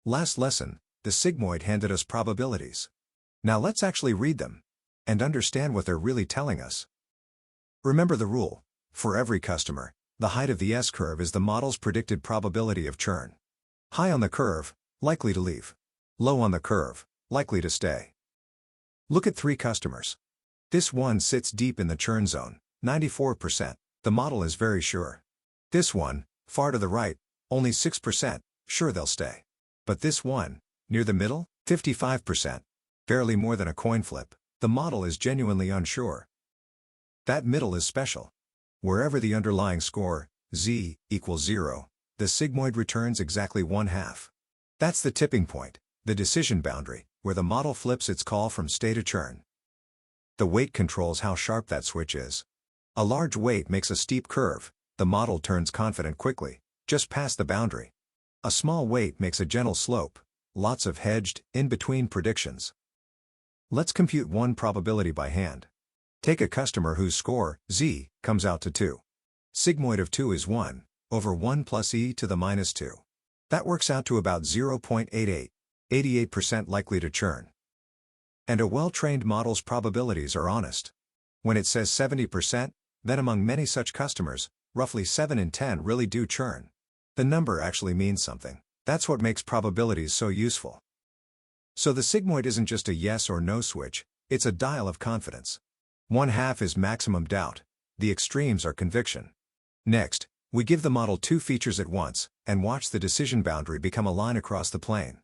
Last lesson, the sigmoid handed us probabilities. Now let's actually read them and understand what they're really telling us. Remember the rule: for every customer, the height of the S-curve is the model's predicted probability of churn. High on the curve, likely to leave. Low on the curve, likely to stay. Look at 3 customers. This one sits deep in the churn zone, 94%. The model is very sure. This one, far to the right, only 6%, sure they'll stay. But this one, near the middle, 55%. Barely more than a coin flip. The model is genuinely unsure. That middle is special. Wherever the underlying score, z, equals 0, the sigmoid returns exactly 1/2. That's the tipping point, the decision boundary, where the model flips its call from stay to churn. The weight controls how sharp that switch is. A large weight makes a steep curve. The model turns confident quickly, just past the boundary. A small weight makes a gentle slope, lots of hedged, in-between predictions. Let's compute one probability by hand. Take a customer whose score, z, comes out to 2. Sigmoid of 2 is 1, over 1 plus e to the minus 2. That works out to about 0.88, 88% likely to churn. And a well-trained model's probabilities are honest. When it says 70%, then among many such customers, roughly 7 in 10 really do churn. The number actually means something. That's what makes probabilities so useful. So the sigmoid isn't just a yes or no switch, it's a dial of confidence. 1/2 is maximum doubt. The extremes are conviction. Next, we give the model 2 features at once, and watch the decision boundary become a line across the plane.